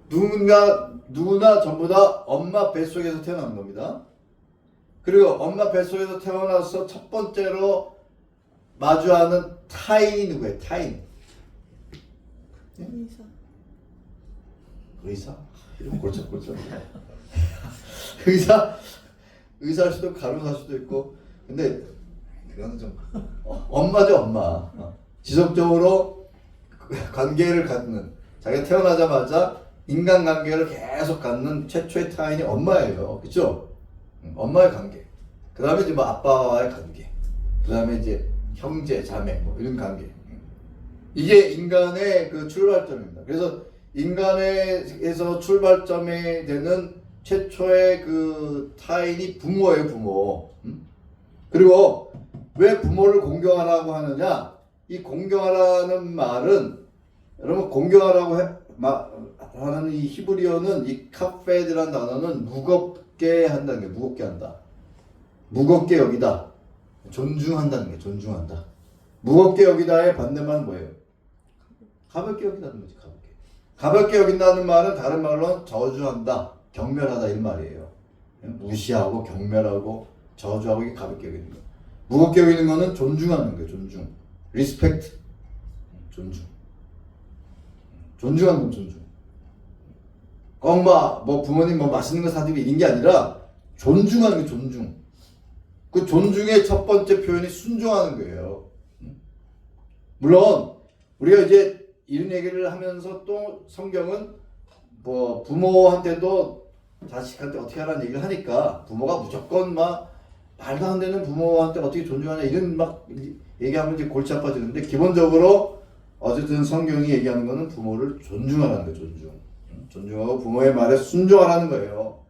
누구나 전부 다 엄마 뱃속에서 태어난 겁니다. 그리고 엄마 뱃속에서 태어나서 첫 번째로 마주하는 타인이 누구예요? 타인. 의사. 의사? 이름 골짝골짝. 의사일 수도 있고 간호사일 수도 있고. 근데 그거는 좀 엄마죠, 엄마. 지속적으로 관계를 갖는, 자기가 태어나자마자 인간관계를 계속 갖는 최초의 타인이 엄마예요. 그렇죠? 엄마의 관계. 그 다음에 이제 뭐 아빠와의 관계. 그 다음에 이제 형제, 자매 뭐 이런 관계. 이게 인간의 그 출발점입니다. 그래서 인간에서 출발점이 되는 최초의 그 타인이 부모예요, 부모. 그리고 왜 부모를 공경하라고 하느냐? 이 공경하라는 말은, 여러분 공경하라고 하는 이 히브리어는, 이 카페드라는 단어는 무겁게 한다는 게, 무겁게 한다. 무겁게 여기다. 존중한다는 게, 존중한다. 무겁게 여기다의 반대말은 뭐예요? 가볍게 여긴다는 거지, 가볍게. 가볍게 여긴다는 말은 다른 말로는 저주한다, 경멸하다 이런 말이에요. 무시하고 경멸하고 저주하고, 이게 가볍게 여기는 거. 무겁게 여기는 거는 존중하는 거예요, 존중. 리스펙트. 존중. 존중하는 건 존중. 뭐 부모님 뭐 맛있는 거 사주고 이런 게 아니라 존중하는 게 존중. 그 존중의 첫 번째 표현이 순종하는 거예요. 물론 우리가 이제 이런 얘기를 하면서 또 성경은 뭐 부모한테도 자식한테 어떻게 하라는 얘기를 하니까, 부모가 무조건 막 말도 안 되는 부모한테 어떻게 존중하냐 이런 막 얘기하면 이제 골치 아파지는데, 기본적으로 어쨌든 성경이 얘기하는 거는 부모를 존중하라는 거예요. 존중. 존중하고 부모의 말에 순종하라는 거예요.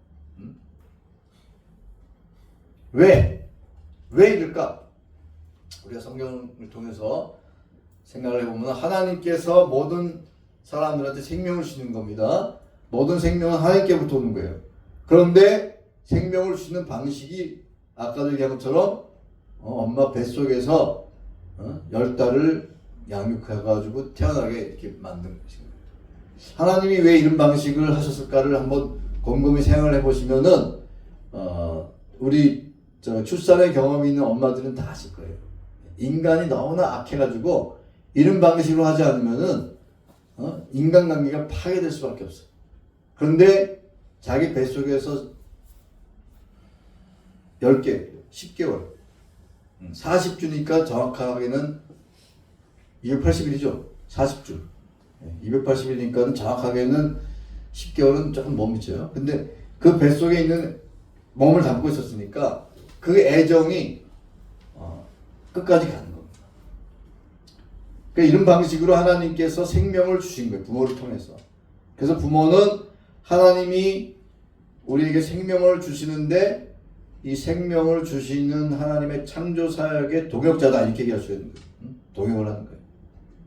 왜 이럴까? 우리가 성경을 통해서 생각을 해보면, 하나님께서 모든 사람들한테 생명을 주시는 겁니다. 모든 생명은 하나님께부터 오는 거예요. 그런데 생명을 주시는 방식이 아까도 얘기한 것처럼 엄마 뱃속에서 10달을 양육해가지고 태어나게 이렇게 만든 것입니다. 하나님이 왜 이런 방식을 하셨을까를 한번 곰곰이 생각을 해보시면은 우리 출산의 경험이 있는 엄마들은 다 아실 거예요. 인간이 너무나 악해가지고 이런 방식으로 하지 않으면은 인간관계가 파괴될 수밖에 없어. 그런데 자기 뱃속에서 10개, 10개월, 40주니까 정확하게는 280일이죠. 40주. 280일이니까 정확하게는 10개월은 조금 못 미쳐요. 근데 그 뱃속에 있는 몸을 담고 있었으니까 그 애정이 끝까지 가는 겁니다. 그러니까 이런 방식으로 하나님께서 생명을 주신 거예요. 부모를 통해서. 그래서 부모는 하나님이 우리에게 생명을 주시는데, 이 생명을 주시는 하나님의 창조 사역의 동역자다, 이렇게 얘기할 수 있는 거예요. 동역을 하는 거예요.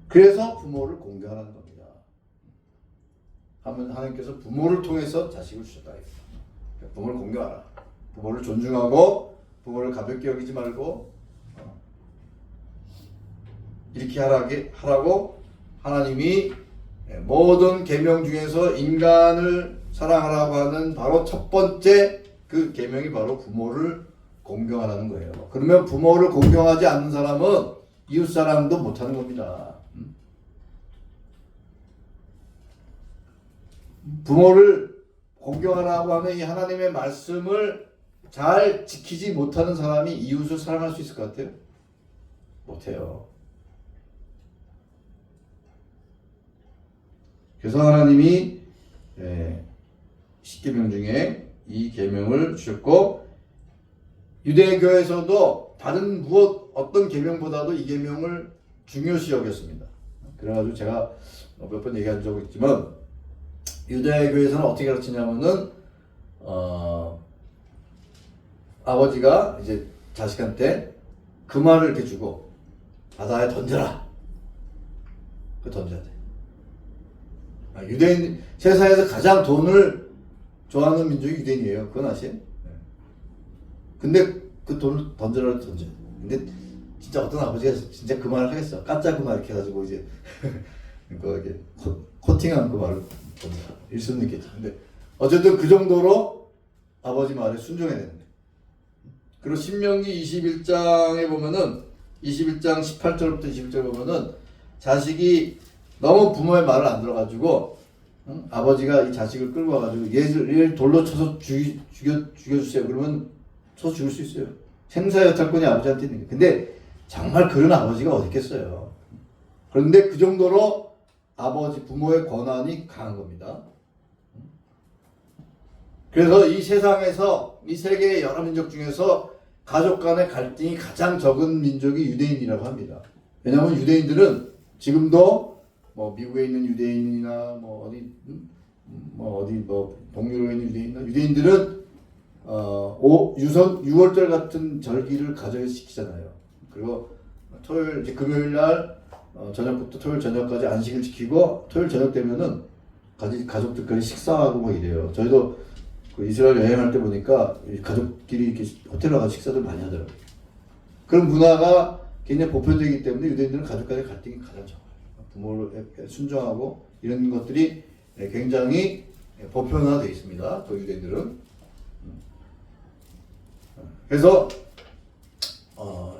그래서 부모를 공경하는 겁니다. 하나님께서 부모를 통해서 자식을 주셨다. 부모를 공경하라. 부모를 존중하고 부모를 가볍게 여기지 말고 이렇게 하라고 하나님이 모든 계명 중에서 인간을 사랑하라고 하는 바로 첫 번째 그 계명이 바로 부모를 공경하라는 거예요. 그러면 부모를 공경하지 않는 사람은 이웃 사랑도 못하는 겁니다. 부모를 공경하라고 하는 이 하나님의 말씀을 잘 지키지 못하는 사람이 이웃을 사랑할 수 있을 것 같아요? 못해요. 그래서 하나님이 10계명 중에 이 계명을 주셨고, 유대교에서도 다른 어떤 계명보다도 이 계명을 중요시 여겼습니다. 그래가지고 제가 몇 번 얘기한 적이 있지만, 유대교에서는 어떻게 가르치냐면은 아버지가 이제 자식한테 금화를 이렇게 주고 바다에 던져라. 그 던져야 돼. 유대인, 세상에서 가장 돈을 좋아하는 민족이 유대인이에요. 그건 아세요? 근데 그 돈을 던져라, 던져. 근데 진짜 어떤 아버지가 진짜 그 말을 하겠어. 까짜 그 말 이렇게 해가지고 이제 그 이게 코팅한 그 말을 던져라. 일 수는 있겠지. 근데 어쨌든 그 정도로 아버지 말에 순종해야 되는데. 그리고 신명기 21장에 보면은 21장 18절부터 21절 보면은 자식이 너무 부모의 말을 안 들어가지고 아버지가 이 자식을 끌고 와가지고 얘를 돌로 쳐서 죽여주세요. 그러면 쳐서 죽일 수 있어요. 생사여탈권이 아버지한테 있는 게. 근데 정말 그런 아버지가 어디 있겠어요. 그런데 그 정도로 아버지 부모의 권한이 강한 겁니다. 그래서 이 세상에서 이 세계의 여러 민족 중에서 가족 간의 갈등이 가장 적은 민족이 유대인이라고 합니다. 왜냐하면 유대인들은 지금도 뭐 미국에 있는 유대인이나 뭐 어디 동유럽에 있는 유대인이나 유대인들은 유선 6월절 같은 절기를 가정에서 지키잖아요. 그리고 토요일 이제 금요일 날 저녁부터 토요일 저녁까지 안식을 지키고 토요일 저녁 되면은 가족들끼리 식사하고 뭐 이래요. 저희도 그 이스라엘 여행할 때 보니까 가족끼리 이렇게 호텔 가서 식사들 많이 하더라고요. 그런 문화가 굉장히 보편적이기 때문에 유대인들은 가족 간의 갈등이 가장 적어요. 부모를 순종하고 이런 것들이 굉장히 보편화되어 있습니다. 또 유대인들은. 그래서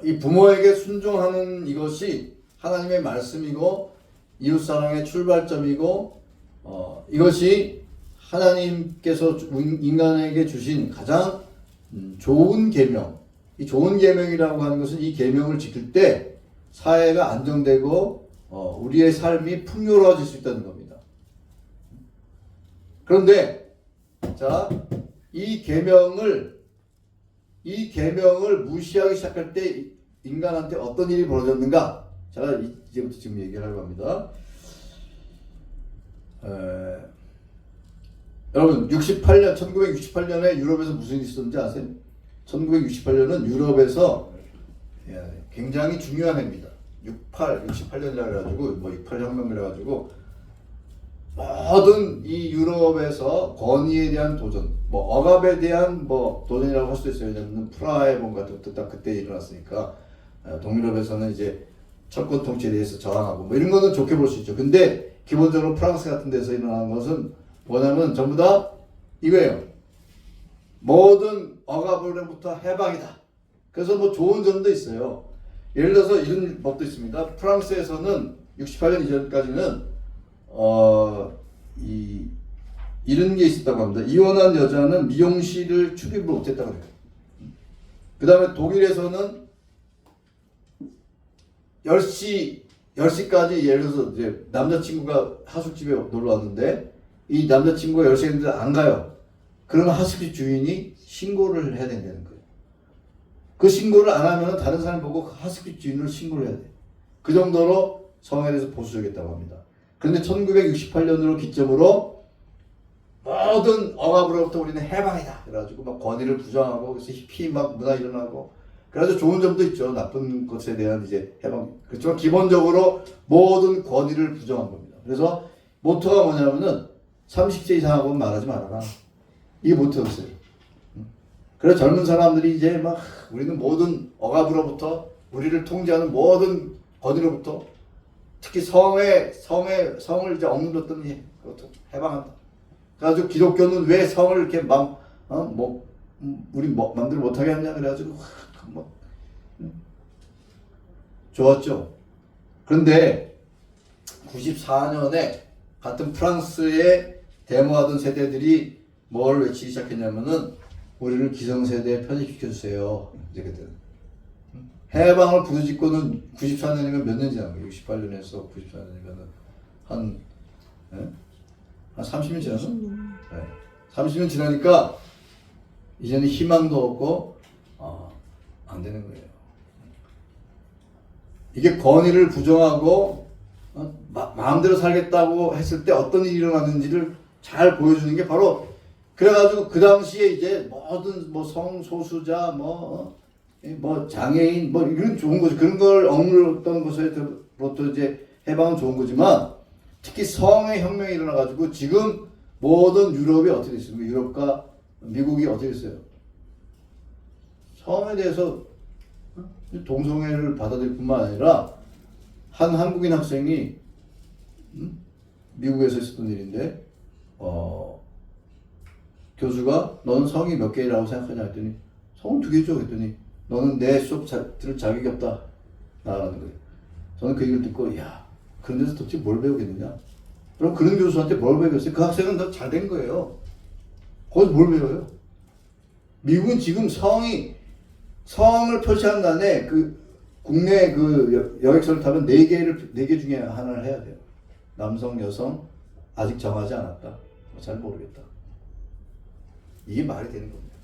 이 부모에게 순종하는 이것이 하나님의 말씀이고 이웃사랑의 출발점이고 이것이 하나님께서 인간에게 주신 가장 좋은 계명. 이 좋은 계명이라고 하는 것은 이 계명을 지킬 때 사회가 안정되고 우리의 삶이 풍요로워질 수 있다는 겁니다. 그런데 자, 이 계명을 무시하기 시작할 때 인간한테 어떤 일이 벌어졌는가? 제가 이제부터 지금 얘기를 하려고 합니다. 여러분 1968년에 유럽에서 무슨 일이 있었는지 아세요? 1968년은 유럽에서 굉장히 중요한 해입니다. 68년이라 그래가지고 뭐 68혁명이라 가지고 모든 이 유럽에서 권위에 대한 도전, 뭐 억압에 대한 뭐 도전이라고 할 수도 있어요. 왜냐면 프라하의 봄 같은 것도 딱 그때 일어났으니까 동유럽에서는 이제 철권 통치에 대해서 저항하고 뭐 이런 거는 좋게 볼 수 있죠. 근데 기본적으로 프랑스 같은 데서 일어난 것은 뭐냐면 전부 다 이거예요. 모든 억압으로부터 해방이다. 그래서 뭐 좋은 점도 있어요. 예를 들어서 이런 법도 있습니다. 프랑스에서는 68년 이전까지는 이런 게 있었다고 합니다. 이혼한 여자는 미용실을 출입을 못했다고 해요. 그 다음에 독일에서는 10시까지 예를 들어서 이제 남자친구가 하숙집에 놀러 왔는데 이 남자친구가 10시에 됐는데 안 가요. 그러면 하숙집 주인이 신고를 해야 된다는 거예요. 그 신고를 안 하면 다른 사람 보고 하숙집 주인을 신고를 해야 돼요. 그 정도로 성에 대해서 보수적이었다고 합니다. 그런데 1968년으로 기점으로 모든 억압으로부터 우리는 해방이다. 그래가지고 막 권위를 부정하고 그래서 히피 막 문화 일어나고 그래서 좋은 점도 있죠. 나쁜 것에 대한 이제 해방. 그렇지만 기본적으로 모든 권위를 부정한 겁니다. 그래서 모토가 뭐냐면은 30세 이상하고는 말하지 말아라. 이게 모토였어요. 그래서 젊은 사람들이 이제 막 우리는 모든 억압으로부터 우리를 통제하는 모든 권위로부터 특히 성을 이제 억눌렀더니 그것도 해방한다. 그래가지고 기독교는 왜 성을 이렇게 우리 마음대로 못하게 하냐 그래가지고 좋았죠. 그런데 94년에 같은 프랑스에 데모하던 세대들이 뭘 외치기 시작했냐면은 우리를 기성세대에 편입시켜주세요. 이제 그때 해방을 부르짖고는 94년이면 몇 년 지난 거예요? 68년에서 94년이면은 한 30년 지났나? 네. 30년 지나니까 이제는 희망도 없고 안 되는 거예요. 이게 권위를 부정하고 마음대로 살겠다고 했을 때 어떤 일이 일어났는지를 잘 보여주는 게 바로 그래가지고 그 당시에 이제 모든 뭐 성소수자 뭐 장애인 뭐 이런 좋은 거죠. 그런 걸 억눌렀던 것에부터 이제 해방은 좋은 거지만 특히 성의 혁명이 일어나가지고 지금 모든 유럽이 어떻게 됐습니까? 유럽과 미국이 어떻게 됐어요? 성에 대해서 동성애를 받아들일 뿐만 아니라 한 한국인 학생이 미국에서 있었던 일인데 교수가 너는 성이 몇 개라고 생각하냐 했더니 성은 2개죠 했더니 너는 내 수업 들을 자격이 없다 나라는 거예요. 저는 그 얘기를 듣고 야 그런 데서 도대체 뭘 배우겠느냐. 그럼 그런 교수한테 뭘 배우겠어요? 그 학생은 더 잘 된 거예요. 거기서 뭘 배워요? 미국은 지금 성을 표시한 다음에 그 국내 그 여객선을 타면 4개 중에 하나를 해야 돼요. 남성, 여성, 아직 정하지 않았다. 잘 모르겠다. 이게 말이 되는 겁니다.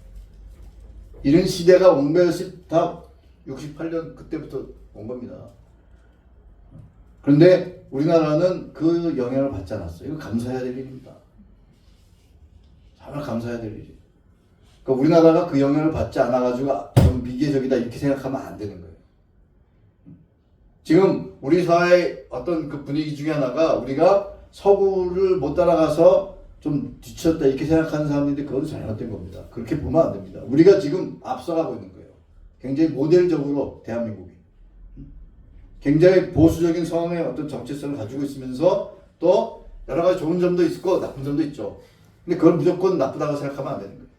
이런 시대가 온 것이 다 68년 그때부터 온 겁니다. 그런데 우리나라는 그 영향을 받지 않았어요. 이거 감사해야 될 일입니다. 정말 감사해야 될 일이에요. 그러니까 우리나라가 그 영향을 받지 않아가지고 좀 미개적이다 이렇게 생각하면 안 되는 거예요. 지금 우리 사회의 어떤 그 분위기 중에 하나가 우리가 서구를 못 따라가서 좀 뒤쳤다 이렇게 생각하는 사람인데 그건 잘못된 겁니다. 그렇게 보면 안 됩니다. 우리가 지금 앞서가고 있는 거예요. 굉장히 모델적으로 대한민국이 굉장히 보수적인 성의 어떤 정체성을 가지고 있으면서 또 여러 가지 좋은 점도 있고 나쁜 점도 있죠. 근데 그걸 무조건 나쁘다고 생각하면 안 되는 거예요.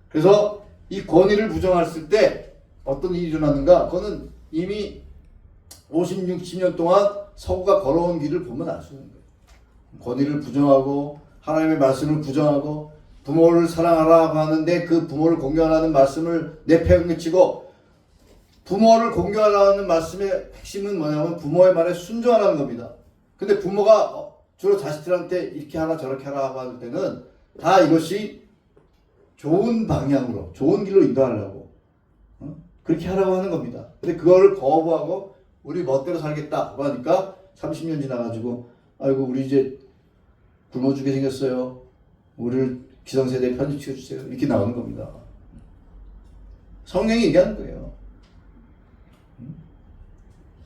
그래서 이 권위를 부정했을 때 어떤 일이 일어나는가? 그거는 이미 50, 60년 동안 서구가 걸어온 길을 보면 알 수 있는 거예요. 권위를 부정하고 하나님의 말씀을 부정하고 부모를 사랑하라고 하는데 그 부모를 공경하라는 말씀을 내팽개치고 부모를 공경하라는 말씀의 핵심은 뭐냐면 부모의 말에 순종하라는 겁니다. 근데 부모가 주로 자식들한테 이렇게 하라 저렇게 하라 하고 할 때는 다 이것이 좋은 방향으로 좋은 길로 인도하려고 그렇게 하라고 하는 겁니다. 근데 그거를 거부하고 우리 멋대로 살겠다고 하니까 30년 지나가지고 아이고 우리 이제 굶어 죽게 생겼어요. 우리를 기성세대에 편입시켜주세요. 이렇게 나오는 겁니다. 성경이 얘기하는 거예요.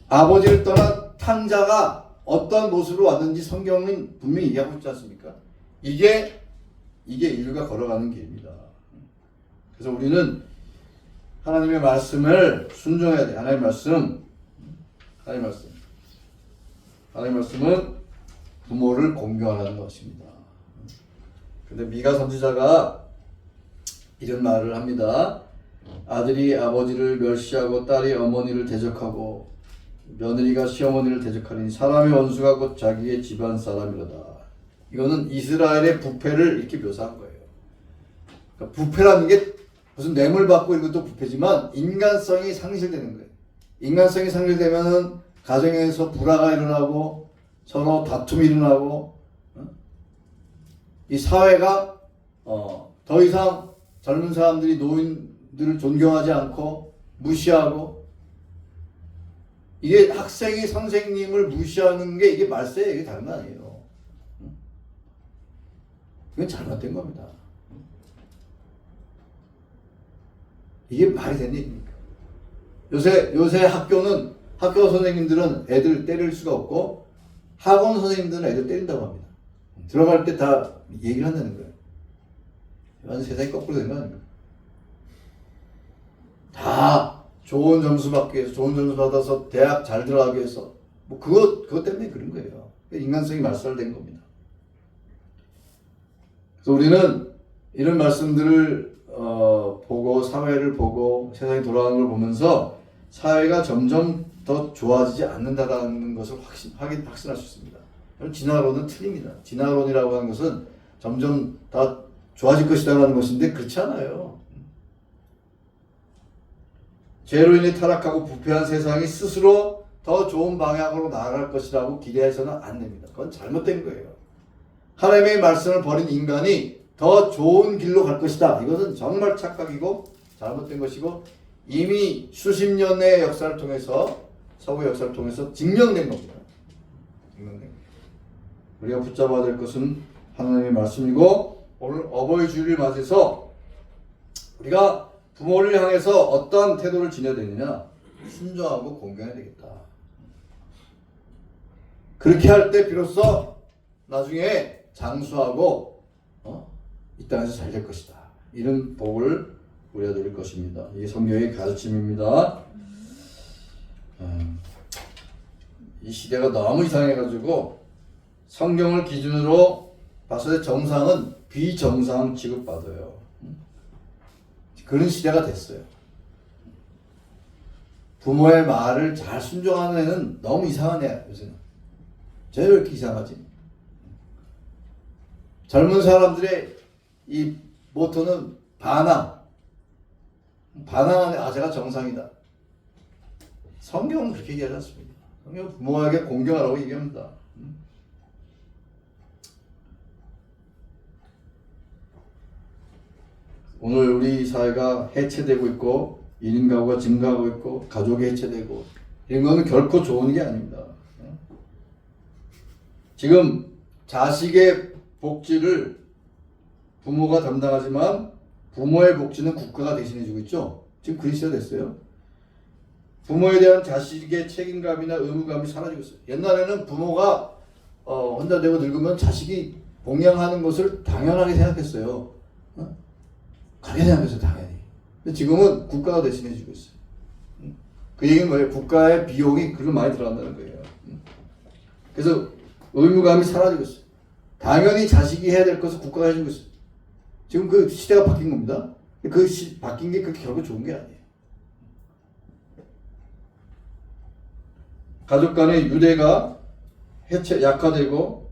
아버지를 떠난 탕자가 어떤 모습으로 왔는지 성경은 분명히 얘기하고 있지 않습니까? 이게 인류가 걸어가는 길입니다. 그래서 우리는 하나님의 말씀을 순종해야 돼. 하나님의 말씀은 부모를 공경하라는 것입니다. 근데 미가 선지자가 이런 말을 합니다. 아들이 아버지를 멸시하고 딸이 어머니를 대적하고 며느리가 시어머니를 대적하니 사람의 원수가 곧 자기의 집안 사람이로다. 이거는 이스라엘의 부패를 이렇게 묘사한 거예요. 그러니까 부패라는 게 무슨 뇌물 받고 이런 것도 부패지만 인간성이 상실되는 거예요. 인간성이 상실되면은 가정에서 불화가 일어나고 서로 다툼이 일어나고 이 사회가 더 이상 젊은 사람들이 노인들을 존경하지 않고 무시하고 이게 학생이 선생님을 무시하는 게 이게 말세예요. 이게 다른 거 아니에요. 이건 잘못된 겁니다. 이게 말이 되는 얘기입니까? 요새 학교 선생님들은 애들 때릴 수가 없고 학원 선생님들은 애들 때린다고 합니다. 들어갈 때 다 얘기를 한다는 거예요. 완전 세상이 거꾸로 된 거 아닙니까? 다 좋은 점수 받기 위해서 좋은 점수 받아서 대학 잘 들어가기 위해서 뭐 그것 때문에 그런 거예요. 인간성이 말살된 겁니다. 그래서 우리는 이런 말씀들을 보고 사회를 보고 세상이 돌아가는 걸 보면서 사회가 점점 더 좋아지지 않는다라는 것을 확신할 수 있습니다. 진화론은 틀립니다. 진화론이라고 하는 것은 점점 다 좋아질 것이다라는 것인데 그렇지 않아요. 죄로 인해 타락하고 부패한 세상이 스스로 더 좋은 방향으로 나아갈 것이라고 기대해서는 안 됩니다. 그건 잘못된 거예요. 하나님의 말씀을 버린 인간이 더 좋은 길로 갈 것이다. 이것은 정말 착각이고 잘못된 것이고 이미 수십 년의 역사를 통해서 서구의 역사를 통해서 증명된 겁니다. 우리가 붙잡아야 될 것은 하나님의 말씀이고 오늘 어버이 주일을 맞이해서 우리가 부모를 향해서 어떠한 태도를 지녀야 되느냐? 순종하고 공경해야 되겠다. 그렇게 할 때 비로소 나중에 장수하고 이 땅에서 잘 될 것이다. 이런 복을 우리가 누릴 것입니다. 이게 성경의 가르침입니다. 이 시대가 너무 이상해가지고 성경을 기준으로 봤을 때 정상은 비정상 취급받아요. 그런 시대가 됐어요. 부모의 말을 잘 순종하는 애는 너무 이상한 애야, 요새는. 쟤 왜 이렇게 이상하지? 젊은 사람들의 이 모토는 반항. 반항하는 아재가 정상이다. 성경은 그렇게 얘기하지 않습니다. 성경은 부모에게 공경하라고 얘기합니다. 오늘 우리 사회가 해체되고 있고 1인 가구가 증가하고 있고 가족이 해체되고 이런 거는 결코 좋은 게 아닙니다. 지금 자식의 복지를 부모가 담당하지만 부모의 복지는 국가가 대신해주고 있죠. 지금 그리 시대가 됐어요. 부모에 대한 자식의 책임감이나 의무감이 사라지고 있어요. 옛날에는 부모가 혼자 되고 늙으면 자식이 봉양하는 것을 당연하게 생각했어요. 가게 생각했어요, 당연히. 근데 지금은 국가가 대신해주고 있어요. 그 얘기는 뭐예요? 국가의 비용이 그렇게 많이 들어간다는 거예요. 그래서 의무감이 사라지고 있어요. 당연히 자식이 해야 될 것을 국가가 해주고 있어요. 지금 그 시대가 바뀐 겁니다. 바뀐 게 그렇게 결국 좋은 게 아니에요. 가족 간의 유대가 약화되고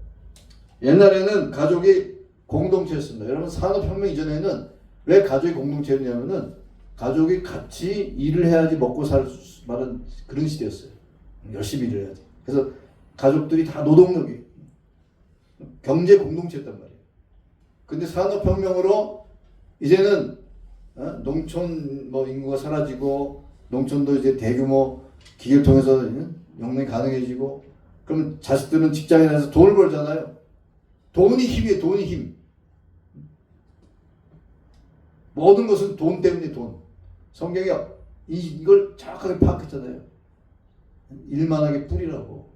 옛날에는 가족이 공동체였습니다. 여러분 산업혁명 이전에는 왜 가족이 공동체였냐면은 가족이 같이 일을 해야지 먹고 살 수 있는 그런 시대였어요. 열심히 일을 해야지. 그래서 가족들이 다 노동력이 경제 공동체였단 말이에요. 근데 산업혁명으로 이제는 농촌 인구가 사라지고 농촌도 이제 대규모 기계를 통해서 영농이 가능해지고 그럼 자식들은 직장에 나가서 돈을 벌잖아요. 돈이 힘이에요. 돈이 힘. 모든 것은 돈 때문에 돈. 성경이 이걸 정확하게 파악했잖아요. 일만하게 뿌리라고.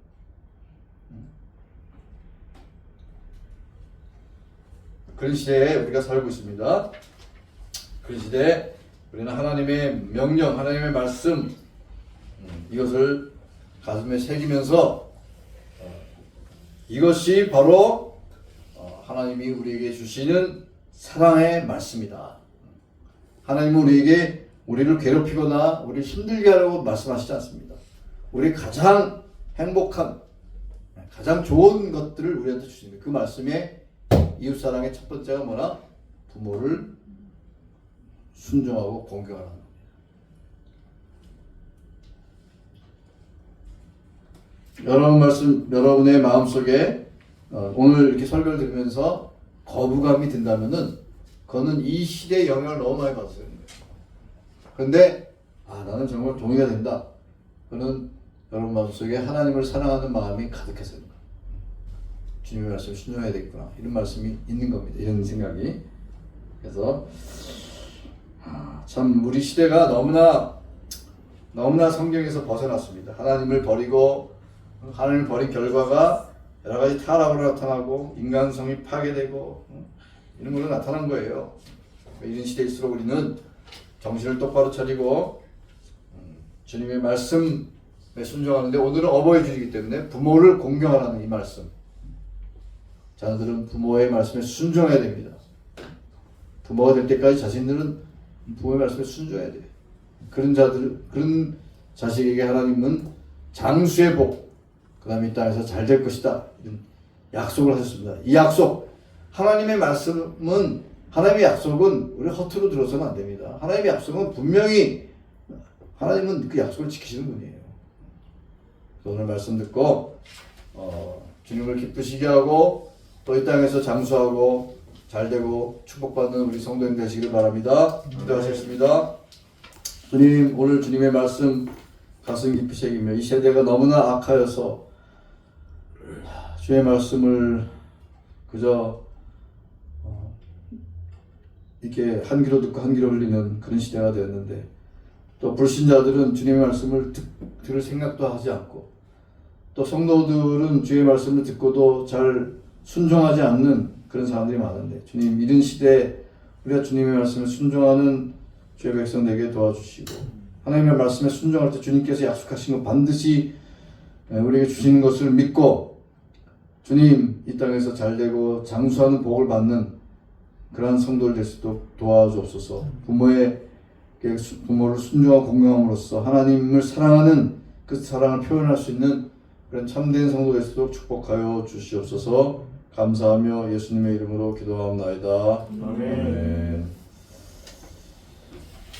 그런 시대에 우리가 살고 있습니다. 그런 시대에 우리는 하나님의 명령, 하나님의 말씀 이것을 가슴에 새기면서 이것이 바로 하나님이 우리에게 주시는 사랑의 말씀이다. 하나님은 우리를 괴롭히거나 우리를 힘들게 하려고 말씀하시지 않습니다. 우리 가장 행복한, 가장 좋은 것들을 우리한테 주십니다. 그 말씀에 이웃사랑의 첫 번째가 뭐나? 부모를 순종하고 공경하는 겁니다. 여러분의 마음속에 오늘 이렇게 설교를 들으면서 거부감이 든다면은 그거는 이 시대의 영향을 너무 많이 받았어요. 그런데 나는 정말 동의가 된다. 그는 여러분 마음속에 하나님을 사랑하는 마음이 가득해서입니다. 주님의 말씀을 순종해야 되겠구나. 이런 말씀이 있는 겁니다. 이런 생각이. 그래서 참 우리 시대가 너무나 성경에서 벗어났습니다. 하나님을 버린 결과가 여러 가지 타락으로 나타나고 인간성이 파괴되고 이런 걸로 나타난 거예요. 이런 시대일수록 우리는 정신을 똑바로 차리고 주님의 말씀에 순종하는데 오늘은 어버이 주이기 때문에 부모를 공경하라는 이 말씀. 자녀들은 부모의 말씀에 순종해야 됩니다. 부모가 될 때까지 자신들은 부모의 말씀에 순종해야 돼요. 그런 자식에게 하나님은 장수의 복, 그 다음에 이 땅에서 잘 될 것이다. 이런 약속을 하셨습니다. 이 약속, 하나님의 약속은 우리 허투루 들어서는 안 됩니다. 하나님의 약속은 분명히 하나님은 그 약속을 지키시는 분이에요. 오늘 말씀 듣고 주님을 기쁘시게 하고 또 이 땅에서 장수하고 잘되고 축복받는 우리 성도님 되시길 바랍니다. 기도하시겠습니다. 주님, 오늘 주님의 말씀 가슴 깊이 새기며 이 세대가 너무나 악하여서 주의 말씀을 그저 이렇게 한 귀로 듣고 한 귀로 흘리는 그런 시대가 되었는데 또 불신자들은 주님의 말씀을 들을 생각도 하지 않고 또 성도들은 주의 말씀을 듣고도 잘 순종하지 않는 그런 사람들이 많은데 주님, 이런 시대에 우리가 주님의 말씀을 순종하는 주의 백성 되게 도와주시고 하나님의 말씀에 순종할 때 주님께서 약속하신 것 반드시 우리에게 주시는 것을 믿고 주님 이 땅에서 잘되고 장수하는 복을 받는 그러한 성도를 될 수 있도록 도와주옵소서. 부모를 순종하고 공경함으로써 하나님을 사랑하는 그 사랑을 표현할 수 있는 그런 참된 성도 될 수 있도록 축복하여 주시옵소서. 감사하며 예수님의 이름으로 기도하옵나이다. 아멘.